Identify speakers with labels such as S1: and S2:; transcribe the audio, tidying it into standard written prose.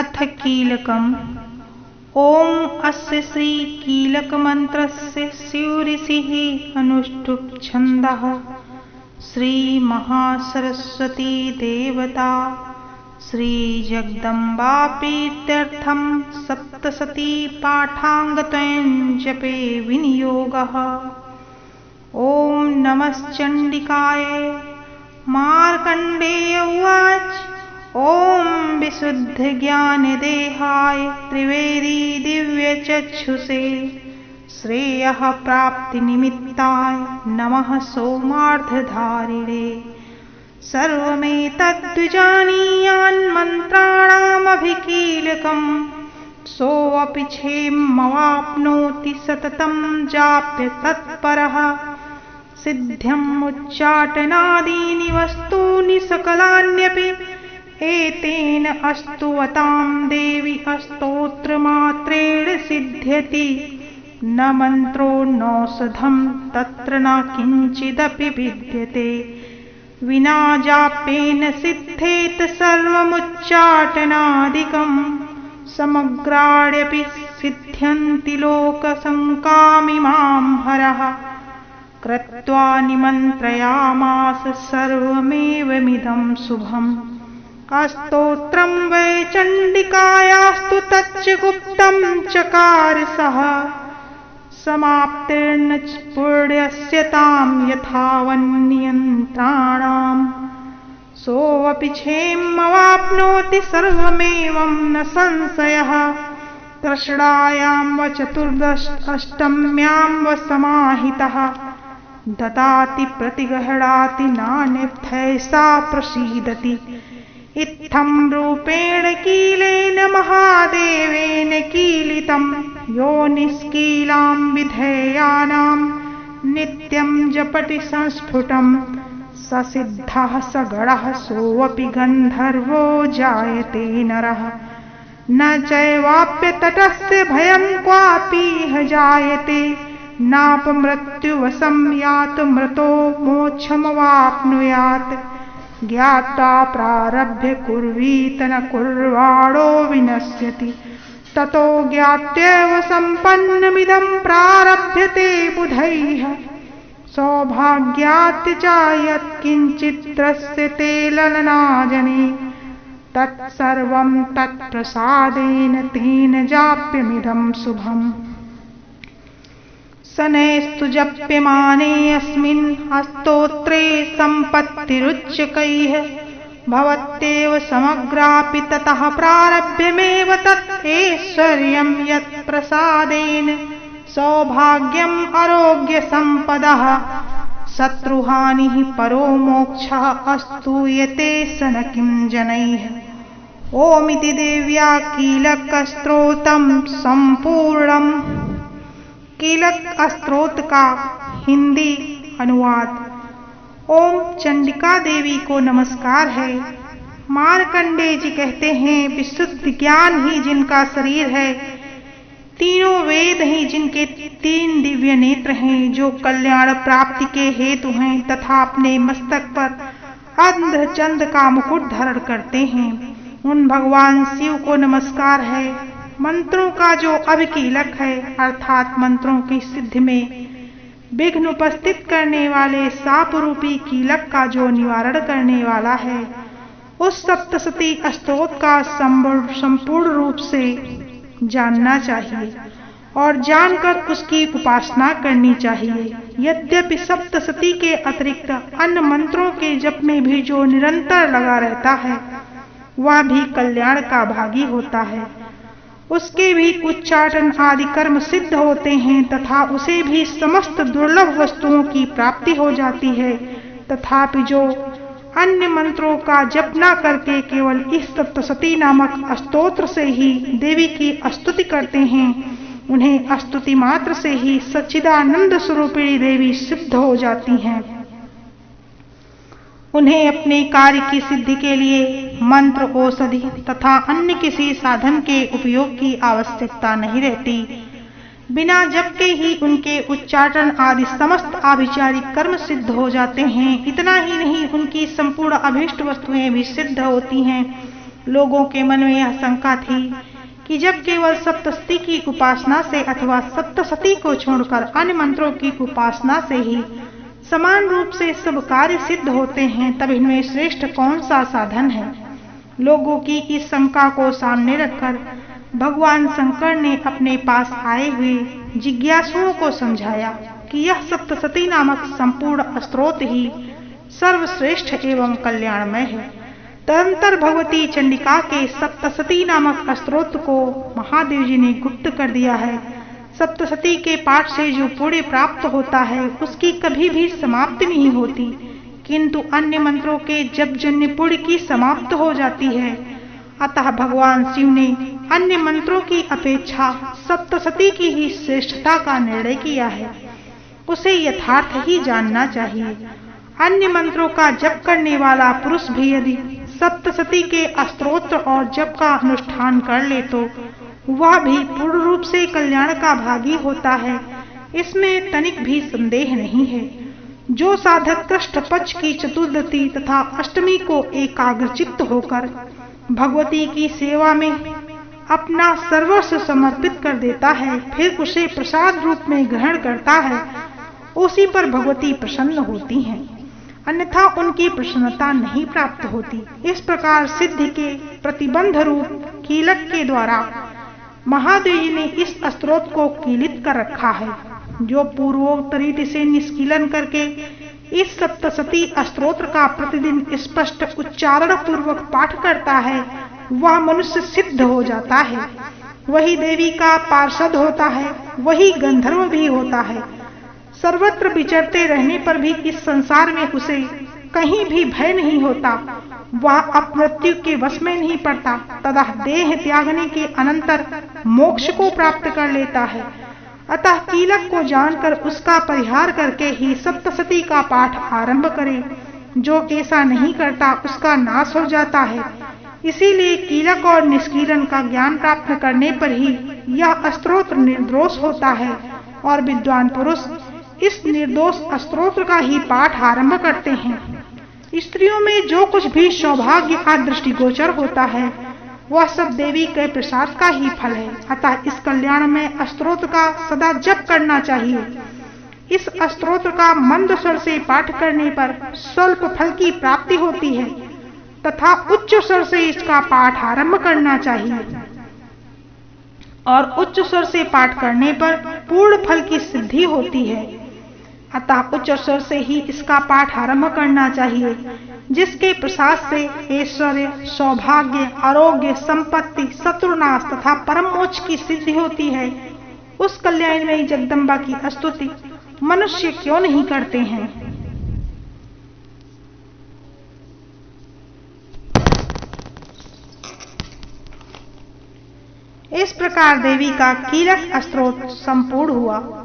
S1: अथ कीलकम्। ॐ अस्य श्री कीलक मंत्रस्य शिवऋषिः अनुष्ठुप् छन्दः। श्री महासरस्वती देवता श्री जगदम्बा प्रीत्यर्थं सप्तशती पाठाङ्गत्वेन जपे विनियोगः। ॐ नमश्चण्डिकाय। मार्कण्डेय उवाच। ॐ विशुद्धज्ञानदेहाय त्रिवेदी दिव्यचक्षुषे श्रेयः प्राप्तिनिमित्ताय नमः सोमार्धधारिणे। सर्वमेतद्विजानीयान् मन्त्राणामभिकीलकम् सोऽपि क्षेममवाप्नोति सततं जाप्य तत्परः। सिद्ध्यम् उच्चाटनादीनि वस्तूनि सकलान्यपि एतेन अस्तुवतां देवी स्तोत्रमात्रेण सिद्ध्यति। न मन्त्रो नौषधं तत्र न किञ्चिदपि विद्यते। विना जाप्येन सिद्धेत सर्वमुच्चाटनादिकम्। समग्राण्यपि सिद्ध्यन्ति लोकसङ्कामिमां हरः। कृत्वा निमन्त्रयामास सर्वमेवमिदं शुभम्। स्तोत्रं वै चण्डिकायास्तु तच्च गुप्तं चकार सः। समाप्तिर्न च पुण्यस्य तां यथावन्नियन्त्राणाम्। सोऽपि क्षेममवाप्नोति सर्वमेवं न संशयः। तृष्णायां व चतुर्दशाष्टम्यां व समाहितः। ददाति प्रतिगृह्णाति नान्यथैषा प्रसीदति। इत्थं रूपेण कीलेन महादेवेन कीलितं। यो निष्कीलां विधेयानां नित्यं जपति संस्फुटम्। स सिद्धः स गणः सोऽपि गन्धर्वो जायते नरः। न चैवाप्यतटस्य भयं क्वापीह जायते। नापमृत्युवशं यातु मृतो मोक्षमवाप्नुयात्। ज्ञात्वा प्रारभ्य कुर्वीत न कुर्वाणो विनश्यति। ततो ज्ञात्यैव सम्पन्नमिदं प्रारभ्यते बुधैः। सौभाग्यात् च यत्किञ्चित् द्रश्यते ललनाजने। तत्सर्वं तत्प्रसादेन तेन जाप्यमिदं शुभम्। शनैस्तु जप्यमाने अस्मिन् स्तोत्रे सम्पत्तिरुच्चकैः। भवत्येव समग्रापि ततः प्रारभ्यमेव तत् ऐश्वर्यं यत्प्रसादेन सौभाग्यम् आरोग्यसम्पदः। शत्रुहानिः परो मोक्षः अस्तूयते स न किं जनैः। ओमिति देव्या कीलकस्तोत्रं सम्पूर्णम्। कीलक स्तोत्र का हिंदी अनुवाद। ओम चंडिका देवी को नमस्कार है। मार्कंडेय जी कहते हैं, विशुद्ध ज्ञान ही जिनका शरीर है, तीनों वेद ही जिनके तीन दिव्य नेत्र हैं, जो कल्याण प्राप्ति के हेतु हैं तथा अपने मस्तक पर अर्धचंद्र का मुकुट धारण करते हैं, उन भगवान शिव को नमस्कार है। मंत्रों का जो अभिकीलक है, अर्थात मंत्रों की सिद्धि में विघ्न उपस्थित करने वाले साप रूपी कीलक का जो निवारण करने वाला है, उस सप्तशती स्तोत्र का संपूर्ण रूप से जानना चाहिए और जानकर उसकी उपासना करनी चाहिए। यद्यपि सप्तशती के अतिरिक्त अन्य मंत्रों के जप में भी जो निरंतर लगा रहता है, वह भी कल्याण का भागी होता है। उसके भी उच्चाटन आदि कर्म सिद्ध होते हैं तथा उसे भी समस्त दुर्लभ वस्तुओं की प्राप्ति हो जाती है। तथापि जो अन्य मंत्रों का जप न करके केवल इस सप्तशती नामक स्तोत्र से ही देवी की स्तुति करते हैं, उन्हें स्तुति मात्र से ही सच्चिदानंद स्वरूपिणी देवी सिद्ध हो जाती हैं। उन्हें अपने कार्य की सिद्धि के लिए मंत्र, औषधि तथा अन्य किसी साधन के उपयोग की आवश्यकता नहीं रहती। बिना जप के ही उनके उच्चाटन आदि समस्त आभिचारिक कर्म सिद्ध हो जाते हैं। इतना ही नहीं, उनकी संपूर्ण अभीष्ट वस्तुएं भी सिद्ध होती हैं। लोगों के मन में यह शंका थी कि जब केवल सप्तशती की उपासना से अथवा सप्तशती को छोड़कर अन्य मंत्रों की उपासना से ही समान रूप से सब कार्य सिद्ध होते हैं, तब इनमें श्रेष्ठ कौन सा साधन है। लोगों की इस शंका को सामने रखकर भगवान शंकर ने अपने पास आए हुए जिज्ञासुओं को समझाया कि यह सप्तशती नामक संपूर्ण स्तोत्र ही सर्वश्रेष्ठ एवं कल्याणमय है। तदंतर भगवती चंडिका के सप्तशती नामक स्तोत्र को महादेव जी ने गुप्त कर दिया है। सप्तशती के पाठ से जो पुण्य प्राप्त होता है उसकी कभी भी समाप्ति नहीं होती, किंतु अन्य मंत्रों के जप जन्य पुण्य की समाप्त हो जाती है। अतः भगवान शिव ने अन्य मंत्रों की अपेक्षा सप्तशती की ही श्रेष्ठता का निर्णय किया है। उसे यथार्थ ही जानना चाहिए। अन्य मंत्रों का जप करने वाला पुरुष भी यदि सप्तशती के स्तोत्र और जप का अनुष्ठान कर ले तो वह भी पूर्ण रूप से कल्याण का भागी होता है, इसमें तनिक भी संदेह नहीं है। जो साधक कृष्ण पक्ष की चतुर्दशी तथा अष्टमी को एकाग्रचित्त होकर भगवती की सेवा में अपना सर्वस्व समर्पित कर देता है, फिर उसे प्रसाद रूप में ग्रहण करता है, उसी पर भगवती प्रसन्न होती हैं, अन्यथा उनकी प्रसन्नता नहीं प्राप्त होती। इस प्रकार सिद्धि के प्रतिबंध रूप कीलक के द्वारा महादेव जी ने इस स्तोत्र को कीलित कर रखा है। जो पूर्वोक्त रीति से निष्कीलन करके इस सप्तशती स्तोत्र का प्रतिदिन स्पष्ट उच्चारण पूर्वक पाठ करता है वह मनुष्य सिद्ध हो जाता है, वही देवी का पार्षद होता है, वही गंधर्व भी होता है। सर्वत्र विचरते रहने पर भी इस संसार में उसे कहीं भी भय नहीं होता, वह अपमृत्यु के वश में नहीं पड़ता, तथा देह त्यागने के अनंतर मोक्ष को प्राप्त कर लेता है। अतः कीलक को जानकर उसका परिहार करके ही सप्तशती का पाठ आरंभ करें। जो ऐसा नहीं करता उसका नाश हो जाता है। इसीलिए कीलक और निष्कीलन का ज्ञान प्राप्त करने पर ही यह स्तोत्र निर्दोष होता है और विद्वान पुरुष इस निर्दोष स्तोत्र का ही पाठ आरंभ करते हैं। स्त्रियों में जो कुछ भी सौभाग्य का दृष्टिगोचर होता है वह सब देवी के प्रसाद का ही फल है। अतः इस कल्याण में स्तोत्र का सदा जप करना चाहिए। इस स्तोत्र का मंद स्वर से पाठ करने पर स्वल्प फल की प्राप्ति होती है तथा उच्च स्वर से इसका पाठ आरंभ करना चाहिए और उच्च स्वर से पाठ करने पर पूर्ण फल की सिद्धि होती है। अतः उच्च स्वर से ही इसका पाठ आरंभ करना चाहिए, जिसके प्रसाद से ऐश्वर्य, सौभाग्य, आरोग्य, संपत्ति, शत्रुनाश तथा परम मोक्ष की सिद्धि होती है। उस कल्याणमयी जगदम्बा की स्तुति मनुष्य क्यों नहीं करते हैं। इस प्रकार देवी का कीलक स्तोत्र संपूर्ण हुआ।